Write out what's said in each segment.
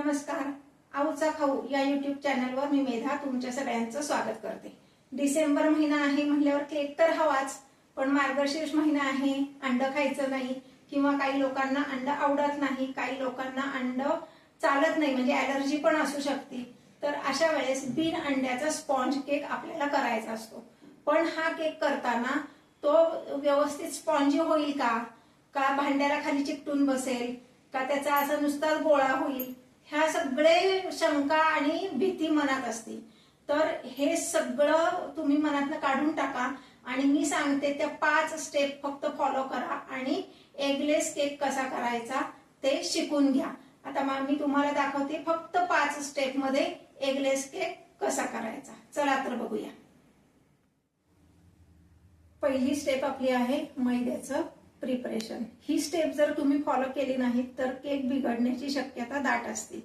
नमस्कार. आऊचा खाऊ या YouTube चॅनलवर मी मेधा तुमच्या सगळ्यांचं स्वागत करते. डिसेंबर महिना आहे म्हटल्यावर केक तर हवाच, पण मार्गशीर्ष महिना आहे, अंड खायचं नाही किंवा काही लोकांना अंड आवडत नाही, काही लोकांना अंड चालत नाही म्हणजे ॲलर्जी पण असू शकते. तर अशा वेळेस बिन अंड्याचा स्पॉन्ज केक आपल्याला करायचा असतो. पण हा केक करताना तो व्यवस्थित स्पॉन्जी होईल का भांड्याला खाली चिकटून बसेल का त्याचा असा नुसताच गोळा होईल, ह्या सगळे शंका आणि भीती मनात असते. तर हे सगळं तुम्ही मनातनं काढून टाका आणि मी सांगते त्या 5 स्टेप फक्त फॉलो करा आणि एगलेस केक कसा करायचा ते शिकून घ्या. आता मी तुम्हाला दाखवते फक्त 5 स्टेप मध्ये एगलेस केक कसा करायचा. चला तर बघूया. पहिली स्टेप आपली आहे मैद्याचं प्रिपरेशन. ही स्टेप जर तुम्ही फॉलो केली नाही तर केक बिघडण्याची शक्यता दाट असते,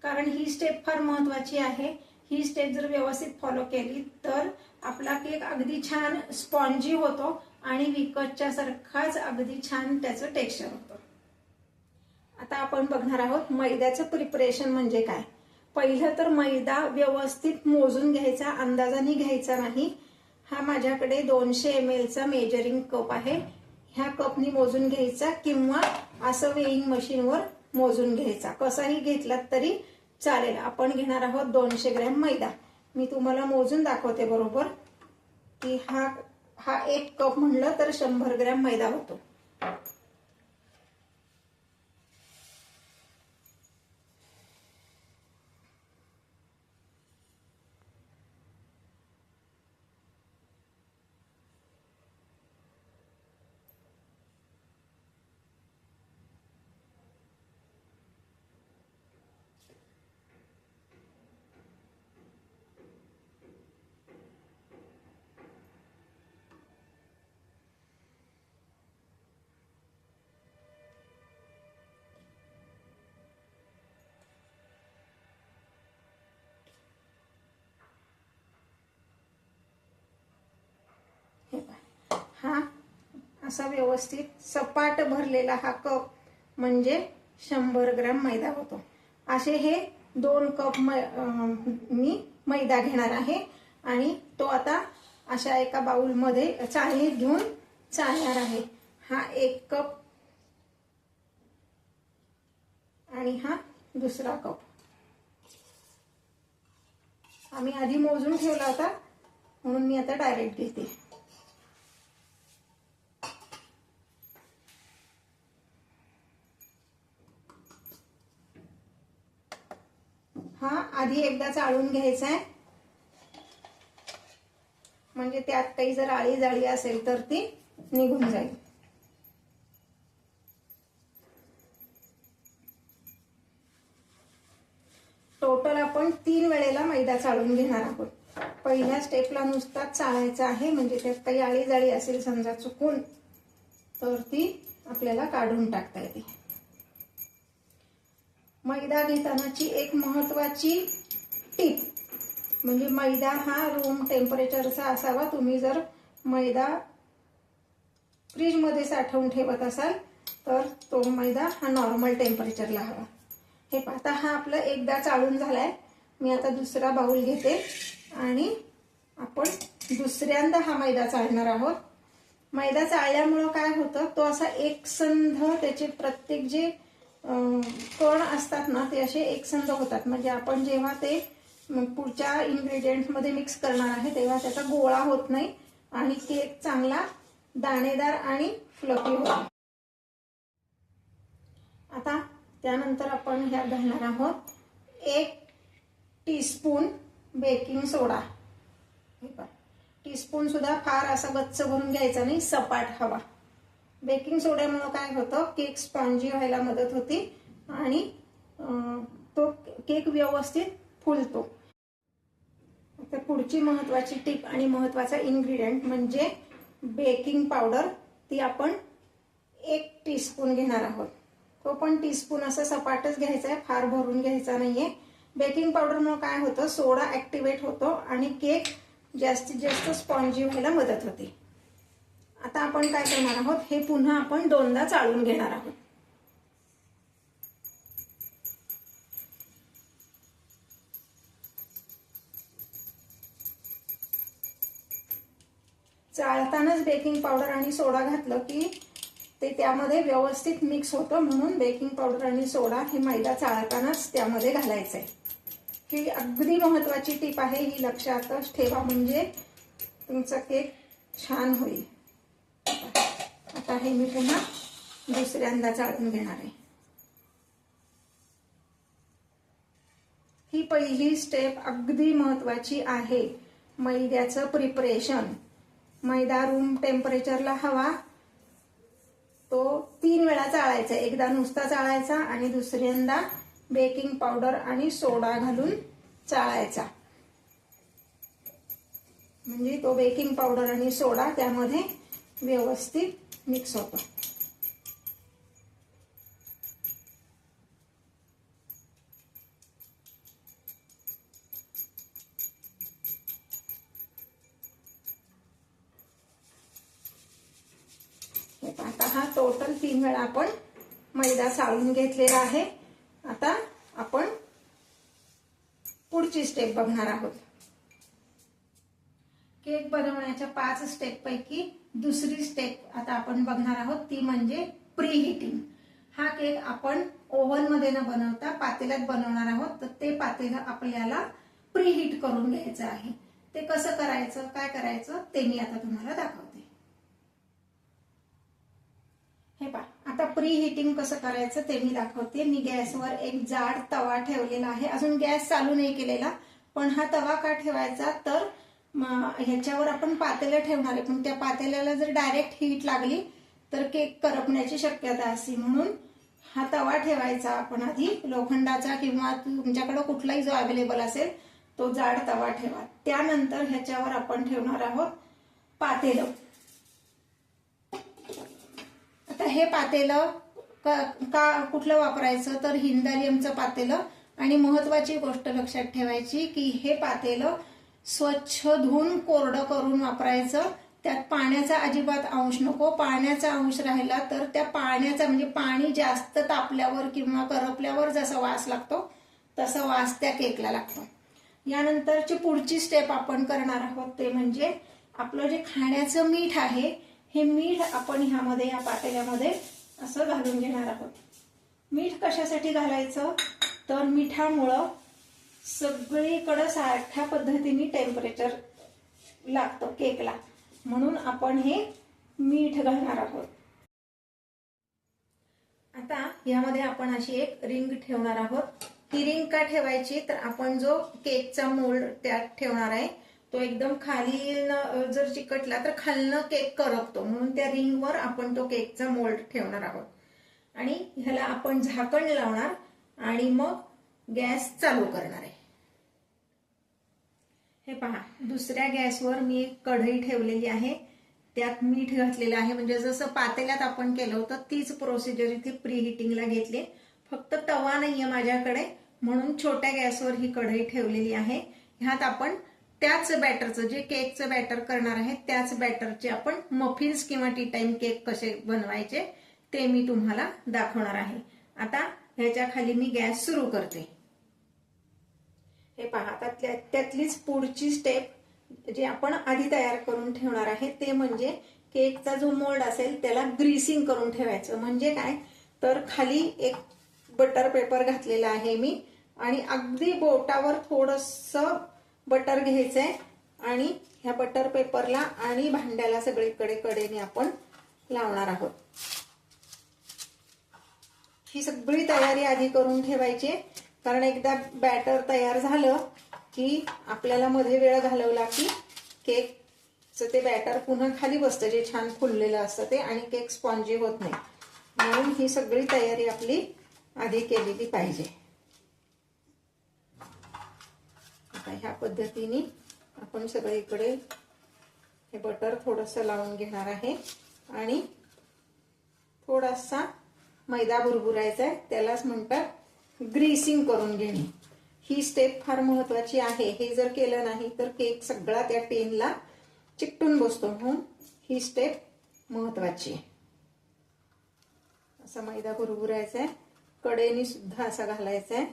कारण ही स्टेप फार महत्वाची आहे. ही स्टेप जर व्यवस्थित फॉलो केली तर आपला केक अगदी छान स्पॉन्जी होतो आणि विकतच्या सारखाच अगदी छान त्याचं टेक्स्चर होतं. आता आपण बघणार आहोत मैद्याचं प्रिपरेशन म्हणजे काय. पहिलं तर मैदा व्यवस्थित मोजून घ्यायचा, अंदाजाने घ्यायचा नाही. हा माझ्याकडे 200 ml चा मेजरिंग कप आहे. ह्या कपनी मोजून घ्यायचा किंवा असं वेइंग मशीनवर मोजून घ्यायचा, कसाही घेतलात तरी चालेल. आपण घेणार आहोत 200 ग्रॅम मैदा. मी तुम्हाला मोजून दाखवते बरोबर की हा 1 कप म्हणलं तर 100 ग्रॅम मैदा होतो. हा असा व्यवस्थित सपाट भरलेला हा कप म्हणजे 100 ग्रॅम मैदा होतो. असे हे 2 कप मी मैदा घेणार आहे आणि तो आता अशा एका बाउल मध्ये चाळणीत घेऊन चाळणार आहे. हा 1 कप आणि हा दुसरा कप. आम्ही आधी मोजून ठेवला होता म्हणून मी आता डायरेक्ट घेते. हा आधी एकदा चाळून घ्यायचा आहे, म्हणजे त्यात काही जर आळी जाळी असेल तर ती निघून जाईल. टोटल आपण 3 वेळेला मैदा चाळून घेणार आहोत. पहिल्या स्टेपला नुसताच चाळायचा आहे, म्हणजे त्यात काही आळी जाळी असेल समजा चुकून तर ती आपल्याला काढून टाकता येते. मैदा घेतानाची एक महत्वाची टिप म्हणजे मैदा हा रूम टेम्परेचरचा असावा. तुम्ही जर मैदा फ्रीज मध्ये साठवून ठेवत असाल तर तो मैदा हा नॉर्मल टेम्परेचरला हवा. हे पाहता हा आपला एकदा चाळून झालाय. मी आता दुसरा बाउल घेते आणि आपण दुसऱ्यांदा हा मैदा चाळणार आहोत. मैदा चाळल्यामुळं काय होतं, तो असा एकसंध त्याचे प्रत्येक जे कण असतात ना ते असे एकसंध होतात. म्हणजे आपण जेव्हा ते पुढच्या इन्ग्रेडियंट मध्ये मिक्स करणार आहे तेव्हा त्याचा गोळा होत नाही आणि केक चांगला दाणेदार आणि फ्लफी होतो. आता त्यानंतर आपण ह्यात घालणार आहोत 1 टीस्पून बेकिंग सोडा. टीस्पून सुद्धा फार असा गच्च भरून घ्यायचा नाही, सपाट हवा. बेकिंग सोड्यामुळे काय होतं, केक स्पॉन्जी व्हायला मदत होती आणि तो केक व्यवस्थित फुलतो. तर पुढची महत्वाची टिप आणि महत्वाचा इन्ग्रेडियंट म्हणजे बेकिंग पावडर. ती आपण 1 टीस्पून घेणार आहोत. तो पण टीस्पून असं सपाटच घ्यायचा आहे, फार भरून घ्यायचा नाहीये. बेकिंग पावडरमुळे काय होतं, सोडा ऍक्टिव्हेट होतो आणि केक जास्तीत जास्त स्पॉन्जी व्हायला मदत होते. आता आपण काय करणार आहोत, हे पुन्हा आपण 2दा चाळून घेणार आहोत. चाळतानाच बेकिंग पावडर आणि सोडा घातलं की ते त्यामध्ये व्यवस्थित मिक्स होतं, म्हणून बेकिंग पावडर आणि सोडा हे मैदा चाळतानाच त्यामध्ये घालायचं आहे. ही अगदी महत्त्वाची टीप आहे, ही लक्षातच ठेवा, म्हणजे तुमचा केक छान होईल. आता हे मी पुन्हा दुसऱ्यांदा चाळून घेणार आहे. ही पहिली स्टेप अगदी महत्त्वाची आहे. मैद्याचं प्रिपरेशन. मैदा रूम टेम्परेचरला हवा तो 3 वेळा चाळायचा. एकदा नुसता चाळायचा आणि दुसऱ्यांदा बेकिंग पावडर आणि सोडा घालून चाळायचा, म्हणजे तो बेकिंग पावडर आणि सोडा त्यामध्ये व्यवस्थित मिक्स होतो. आता हा टोटल 3 वेळा आपण मैदा चाळून घेतलेला आहे. आता आपण पुढची स्टेप बघणार आहोत. केक बनवण्याच्या 5 स्टेप पैकी दुसरी स्टेप आता आपण बघणार आहोत, ती म्हणजे प्री हीटिंग. हा केक आपण ओव्हन मध्ये न बनवता पातेल्यात बनवणार आहोत, तर ते पातेलं आपल्याला प्री हीट करून घ्यायचं आहे. ते कसं करायचं, काय करायचं ते मी आता तुम्हाला दाखवते. हे पहा, आता प्री हीटिंग कसं करायचं ते मी दाखवते. मी गॅसवर एक जाड तवा ठेवलेला आहे. अजून गॅस चालू नाही केलेला, पण हा तवा का ठेवायचा, तर ह्याच्यावर आपण पातेलं ठेवणार आहे, पण त्या पातेल्याला जर डायरेक्ट हीट लागली तर केक करपण्याची शक्यता असते, म्हणून हा तवा ठेवायचा आपण आधी. लोखंडाचा किंवा तुमच्याकडे कुठलाही जो अवेलेबल असेल तो जाड तवा ठेवा. त्यानंतर ह्याच्यावर आपण ठेवणार आहोत पातेलं. आता हे पातेलं का कुठलं वापरायचं, तर हिंदालियमचं पातेलं. आणि महत्वाची गोष्ट लक्षात ठेवायची की हे पातेलं स्वच्छ धुवून कोरडं करून वापरायचं. त्यात पाण्याचा अजिबात अंश नको. पाण्याचा अंश राहिला तर त्या पाण्याचा म्हणजे पाणी जास्त तापल्यावर किंवा करपल्यावर जसा वास लागतो तसा वास त्या केकला लागतो. यानंतरची पुढची स्टेप आपण करणार आहोत ते म्हणजे आपलं जे खाण्याचं मीठ आहे, हे मीठ आपण ह्यामध्ये या पातेल्यामध्ये असं घालून घेणार आहोत. मीठ कशासाठी घालायचं, तर मिठामुळं सगळीकडे सारख्या पद्धतीने टेम्परेचर लागतं केकला, म्हणून आपण हे मीठ घालणार आहोत. आता यामध्ये आपण अशी एक रिंग ठेवणार आहोत. ही रिंग का ठेवायची, तर आपण जो केकचा मोल्ड त्यात ठेवणार आहे तो एकदम खाली जर चिकटला तर खालनं केक करपतो, म्हणून त्या रिंगवर आपण तो केकचा मोल्ड ठेवणार आहोत. आणि ह्याला आपण झाकण लावणार आणि मग गॅस चालू करणार आहे. हे पहा, दुसऱ्या गॅसवर मी एक कढई ठेवलेली आहे, त्यात मीठ घातलेलं आहे. म्हणजे जसं पातेल्यात आपण केलं होतं तीच प्रोसिजर इथे प्री हिटिंगला घेतली. फक्त तवा नाहीये माझ्याकडे, म्हणून छोट्या गॅसवर ही कढई ठेवलेली आहे. ह्यात आपण त्याच बॅटरचं, जे केकचं बॅटर करणार आहे त्याच बॅटरचे आपण मफिन्स किंवा टी टाइम केक कसे बनवायचे ते मी तुम्हाला दाखवणार आहे. आता ह्याच्या खाली मी गॅस सुरू करते. हे पहा, आता त्यातलीच पुढची स्टेप जी आपण आधी तयार करून ठेवणार आहे ते म्हणजे केकचा जो मोल्ड असेल त्याला ग्रीसिंग करून ठेवायचं. म्हणजे काय, तर खाली एक बटर पेपर घातलेला आहे मी, आणि अगदी बोटावर थोडंसं बटर घ्यायचंय आणि ह्या बटर पेपरला आणि भांड्याला सगळीकडे कडेने आपण लावणार आहोत. ही सगळी तयारी आधी करून ठेवायची, कारण एकदा बॅटर तयार झालं की आपल्याला मध्ये वेळ घालवला की केकचं ते बॅटर पुन्हा खाली बसतं, जे छान फुललेलं असतं ते, आणि केक स्पॉन्जी होत नाही. म्हणून ही सगळी तयारी आपली आधी केलेली पाहिजे. आता ह्या पद्धतीने आपण सगळीकडे हे बटर थोडंसं लावून घेणार आहे आणि थोडासा मैदा भुरभुरायचा आहे, त्यालाच म्हणतात ग्रीसिंग करून घेणे. ही स्टेप फार महत्वाची आहे. हे जर केलं नाही तर केक सगळा त्या टेनला चिकटून बसतो, म्हणून ही स्टेप महत्वाची आहे. असा मैदा भुरभुरायचा आहे, कडेने सुद्धा असा घालायचा आहे.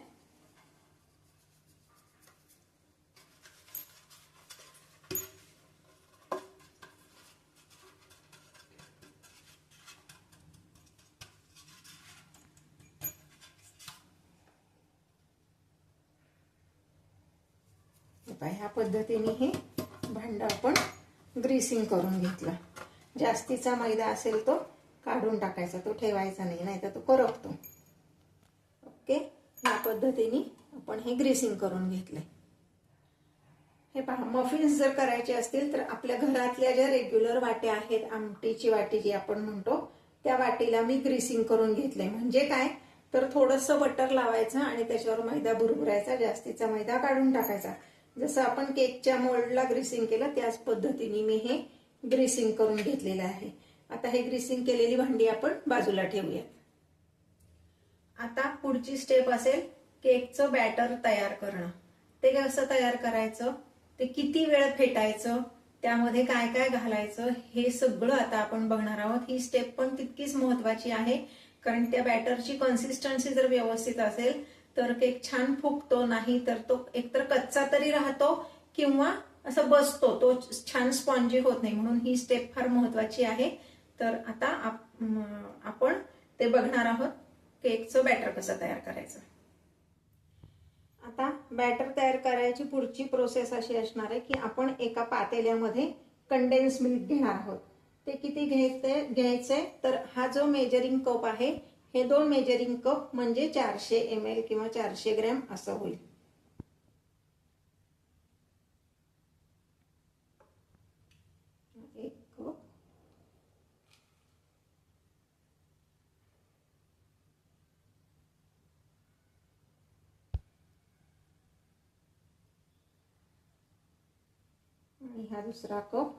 ह्या पद्धतीने हे भांडं आपण ग्रीसिंग करून घेतलं. जास्तीचा मैदा असेल तो काढून टाकायचा, तो ठेवायचा नाही, नाहीतर तो करपतो. ओके, या पद्धतीने आपण हे ग्रीसिंग करून घेतले. हे पहा, मफिन्स जर करायचे असतील तर आपल्या घरातल्या ज्या रेग्युलर वाट्या आहेत, आमटीची वाटी जी आपण म्हणतो, त्या वाटीला मी ग्रीसिंग करून घेतले. म्हणजे काय तर थोडंसं बटर लावायचं आणि त्याच्यावर मैदा बुरबुरायचा, जास्तीचा मैदा काढून टाकायचा. जसं आपण केकच्या मोल्डला ग्रीसिंग केलं त्याच पद्धतीने मी हे ग्रीसिंग करून घेतलेलं आहे. आता हे ग्रीसिंग केलेली भांडी आपण बाजूला ठेवूयात. आता पुढची स्टेप असेल केकचं बॅटर तयार करणं. ते कसं तयार करायचं, ते किती वेळ फेटायचं, त्यामध्ये काय काय घालायचं, हे सगळं आता आपण बघणार आहोत. ही स्टेप पण तितकीच महत्वाची आहे, कारण त्या बॅटरची कन्सिस्टन्सी जर व्यवस्थित असेल तर केक छान फुगतो, नाही तर तो एकतर कच्चा तरी राहतो किंवा असं बसतो, तो छान स्पॉन्जी होत नाही. म्हणून ही स्टेप फार महत्वाची आहे. तर आता आपण ते बघणार आहोत, केकचं बॅटर कसं तयार करायचं. आता बॅटर तयार करायची पुढची प्रोसेस अशी असणार आहे की आपण एका पातेल्यामध्ये कंडेन्स मिल्क घेणार आहोत. ते किती घ्यायचंय तर हा जो मेजरिंग कप आहे, हे 2 मेजरिंग कप म्हणजे 400 ml किंवा 400 ग्रॅम असं होईल. एक कप. आणि हा दुसरा कप.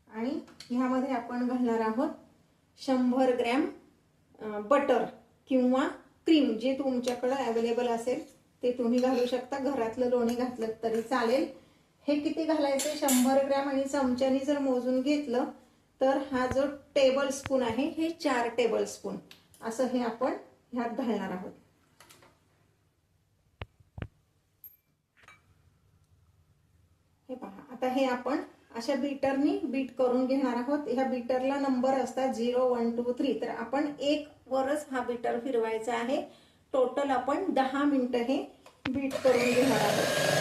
आणि ह्यामध्ये आपण घालणार आहोत 100 ग्रॅम बटर किंवा क्रीम, जे तुमच्याकडे अवेलेबल असेल ते तुम्ही घालू शकता. घरातलं लोणी घातलं तरी चालेल. हे किती घालायचे 100 ग्रॅम, आणि चमच्याने जर मोजून घेतलं तर हा जो टेबल स्पून आहे हे 4 टेबल स्पून असं हे आपण ह्यात घालणार आहोत. हे पहा, आता हे आपण अशा बीटरनी बीट करून घेणार आहोत. ह्या बीटरला नंबर असतात 0, 1, 2, 3. तर आपण 1 वरच हा बीटर फिरवायचा आहे. टोटल आपण 10 मिनिटं हे बीट करून घेणार आहोत.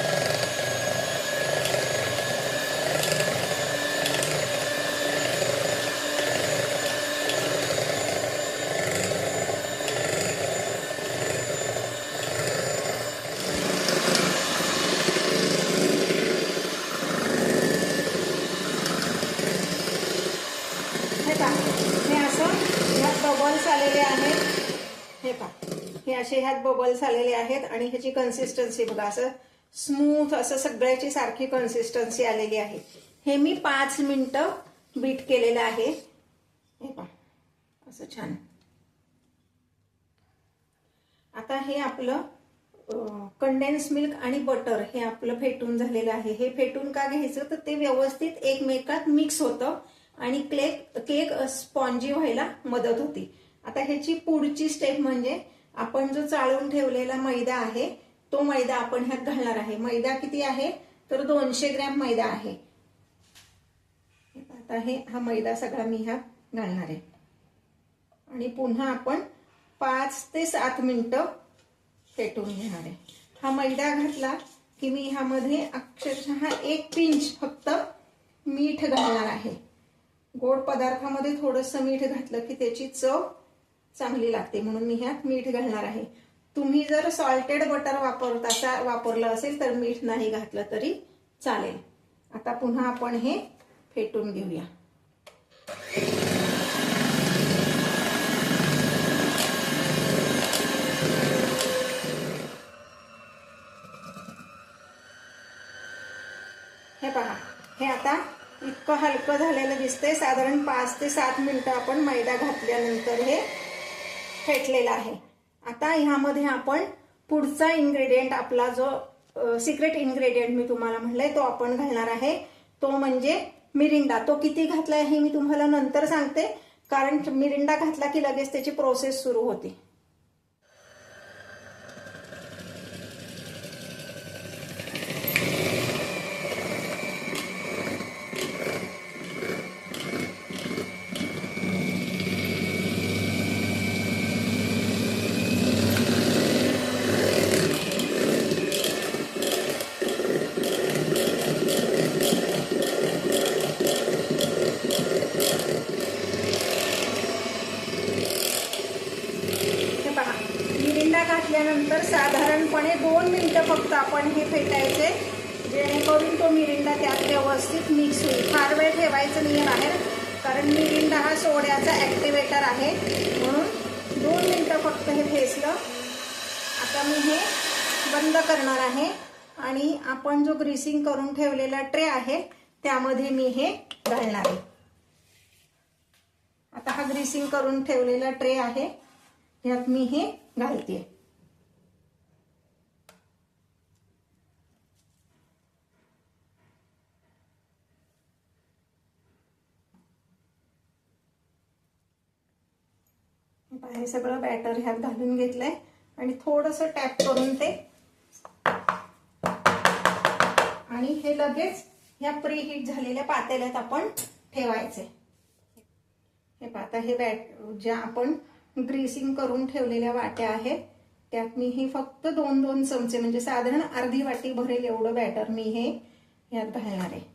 हे असं ह्यात बबल्स आलेले आहेत. हे पहा, हे असे ह्यात बबल्स आलेले आहेत आणि ह्याची कन्सिस्टन्सी बघा, असं स्मूथ असं सगळ्याची सारखी कन्सिस्टन्सी आलेली आहे. हे मी 5 मिनिटं बीट केलेलं आहे. हे पहा, असं छान. आता हे आपलं कंडेन्स मिल्क आणि बटर हे आपलं फेटून झालेलं आहे. हे फेटून का घ्यायचं तर ते व्यवस्थित एकमेकात मिक्स होतं आणि केक स्पॉन्जी व्हायला मदत होती. आता ह्याची पुढची स्टेप म्हणजे आपण जो चाळून ठेवलेला मैदा आहे तो मैदा आपण ह्यात घालणार आहे. मैदा किती आहे तर 200 ग्रॅम मैदा आहे. आता हा मैदा सगळा मी ह्यात घालणार आहे आणि पुन्हा आपण 5 ते 7 मिनिटं फेटून घेणार आहे. हा मैदा घातला की मी ह्यामध्ये अक्षरशः 1 पिंच फक्त मीठ घालणार आहे. गोड पदार्थामध्ये थोडंसं मीठ घातलं की त्याची चव चांगली लागते, म्हणून मी ह्यात मीठ घालणार आहे. तुम्ही जर सॉल्टेड बटर वापरलं असेल तर मीठ नाही घातलं तरी चालेल. आता पुन्हा आपण हे फेटून घेऊया. हे पहा, हे आता इतकं हलकं झालेलं दिसतंय. साधारण 5 ते 7 मिनिटं आपण मैदा घातल्यानंतर हे फेटलेलं आहे. आता ह्यामध्ये आपण पुढचा इन्ग्रेडियंट, आपला जो सिक्रेट इन्ग्रेडियंट मी तुम्हाला म्हणलंय तो आपण घालणार आहे. तो म्हणजे मिरिंडा. तो किती घातलाय हे मी तुम्हाला नंतर सांगते, कारण मिरिंडा घातला की लगेच त्याची प्रोसेस सुरू होते. मिरंडा घातल्यानंतर साधारणपणे 2 मिनिटं फक्त आपण हे फेटायचे, जेणेकरून तो मिरिंडा त्यात व्यवस्थित मिक्स होईल. फार वेळ ठेवायचं नाही बाहेर, कारण मिरिंडा हा सोड्याचा ॲक्टिवेटर आहे, म्हणून 2 मिनिटं फक्त हे फेसलं. आता मी हे बंद करणार आहे आणि आपण जो ग्रीसिंग करून ठेवलेला ट्रे आहे त्यामध्ये मी हे घालणार आहे. आता हा ग्रीसिंग करून ठेवलेला ट्रे आहे, यात मी हे घालते. हे सगळं बॅटर ह्यात घालून घेतलंय आणि थोडंसं टॅप करून ते, आणि हे लगेच ह्या प्रीहीट झालेल्या पातेल्यात आपण ठेवायचे. हे पाता हे ज्या आपण ग्रीसिंग करून ठेवलेल्या वाट्या आहेत त्यात मी हे फक्त 2-2 चमचे म्हणजे साधारण अर्धी वाटी भरेल एवढं बॅटर मी हे यात घालणार आहे.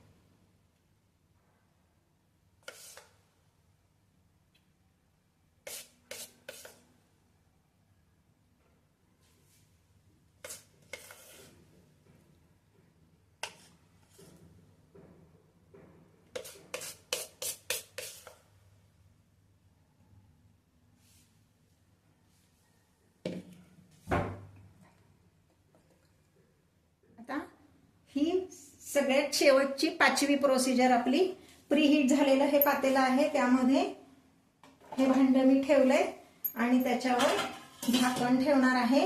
ही सगळ्यात शेवटची 5वी प्रोसिजर आपली. प्रीहीट झालेलं हे पातेलं आहे, त्यामध्ये हे भांड मी ठेवलंय आणि त्याच्यावर झाकण ठेवणार आहे.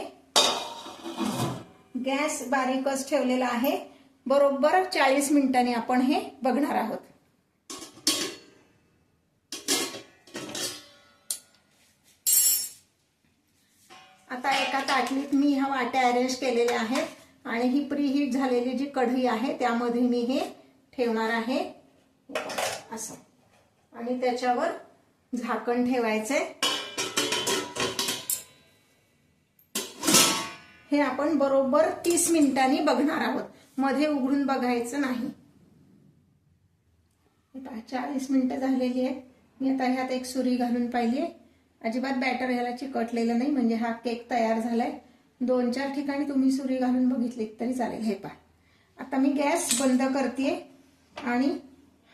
गॅस बारीकच ठेवलेला आहे. बरोबर 40 मिनिटांनी आपण हे बघणार आहोत. आता एका ताटलीत मी ह्या वाट्या अरेंज केलेल्या आहेत आणि ही प्रीहीट झालेली जी कढई आहे त्यामध्ये मी हे ठेवणार आहे असं, आणि त्याच्यावर झाकण ठेवायचंय. हे आपण बरोबर 30 मिनिटांनी बघणार आहोत, मध्ये उघडून बघायचं नाही. 40 मिनिटं झालेली आहे. मी आता ह्यात एक सुरी घालून पाहिली, अजिबात बॅटर ह्याला चिकटलेलं नाही, म्हणजे हा केक तयार झालाय. 2-4 ठिकाणी तुम्ही सुरी घालून बघितली तरी चालेल. हे पहा, आता मी गॅस बंद करते आणि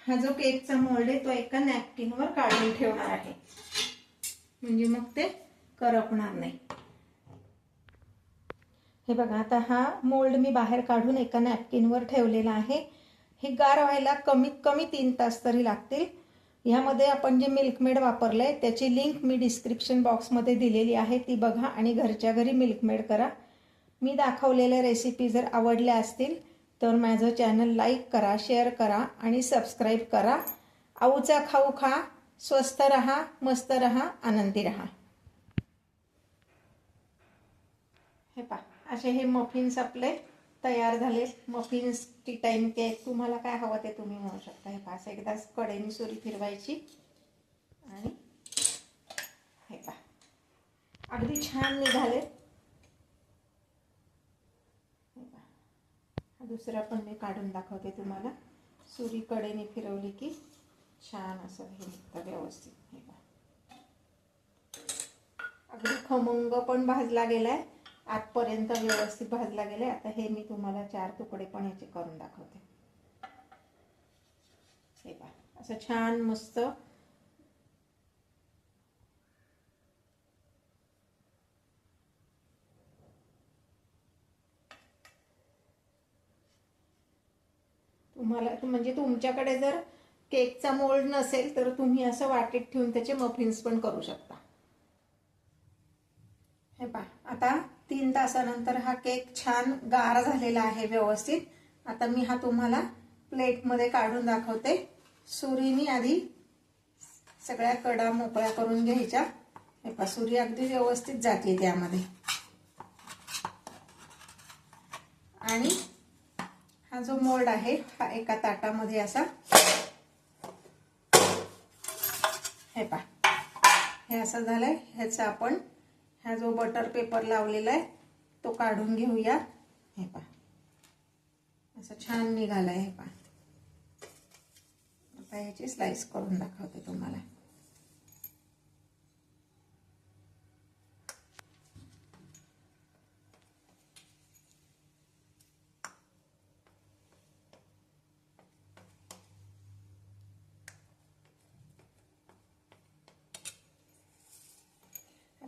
हा जो केकचा मोल्ड आहे तो एका नॅपकिनवर काढून ठेवणार आहे, म्हणजे मग ते करपणार नाही. हे बघा, आता हा मोल्ड मी बाहेर काढून एका नॅपकिनवर ठेवलेला आहे. हे गार व्हायला कमीत कमी 3 तास तरी लागतील. ह्यामध्ये आपण जे मिल्कमेड वापरलंय त्याची लिंक मी डिस्क्रिप्शन बॉक्समध्ये दिलेली आहे, ती बघा आणि घरच्या घरी मिल्कमेड करा. मी दाखवलेल्या रेसिपी जर आवडल्या असतील तर माझं चॅनल लाईक करा, शेअर करा आणि सबस्क्राईब करा. आऊचा खाऊ खा, स्वस्त रहा, मस्त रहा, आनंदी रहा. हे पहा, असे हे मफिन्स आपले तयार झाले. मफिन्स टी टाइम केक, तुम्हाला काय हवं ते तुम्ही म्हणू शकता. हे पहा, एकदाच कडेने सुरी फिरवायची आणि हे पहा अगदी छान निघाले. दुसरा पण मी काढून दाखवते तुम्हाला. सुरी कडेने फिरवली की छान असं हे निघतं व्यवस्थित. हे पहा, अगदी खमंग पण भाजला गेलाय, आतपर्यंत व्यवस्थित भाजला गेलाय. आता हे मी तुम्हाला 4 तुकडे पण याचे करून दाखवते. हे पहा, असं छान मस्त तुम्हाला, म्हणजे तुमच्याकडे जर केकचा मोल्ड नसेल तर तुम्ही असं वाटीत ठेवून त्याचे मफिन्स पण करू शकता. हे पहा, आता 3 तासानंतर हा केक छान गार झालेला आहे व्यवस्थित. आता मी हा तुम्हाला प्लेटमध्ये काढून दाखवते. सुरीने आधी सगळ्या कडा मोकळ्या करून घ्यायच्या. हे पहा, सुरी अगदी व्यवस्थित जाते त्यामध्ये. आणि हा जो मोल्ड आहे हा एका ताटामध्ये असा, हे पहा हे असं झालंय. ह्याचा आपण हा जो बटर पेपर लावलेला आहे तो काढून घेऊया. हे पहा, असं छान निघालंय. हे पहा, आता ह्याची स्लाइस करून दाखवते तुम्हाला.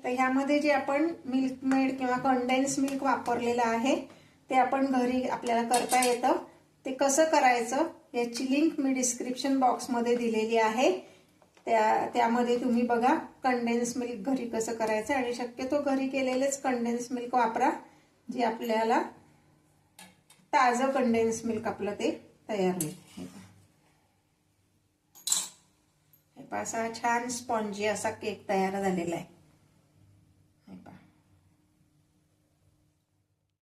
तर ह्यामध्ये जे आपण मिल्क मेड किंवा कंडेन्स मिल्क वापरलेलं आहे ते आपण घरी आपल्याला करता येतं. ते कसं करायचं याची लिंक मी डिस्क्रिप्शन बॉक्समध्ये दिलेली आहे. त्यामध्ये तुम्ही बघा कंडेन्स मिल्क घरी कसं करायचं, आणि शक्यतो घरी केलेलेच कंडेन्स मिल्क वापरा, जे आपल्याला ताजं कंडेन्स मिल्क आपलं ते तयार होईल. हे असा छान स्पॉन्जी असा केक तयार झालेला आहे.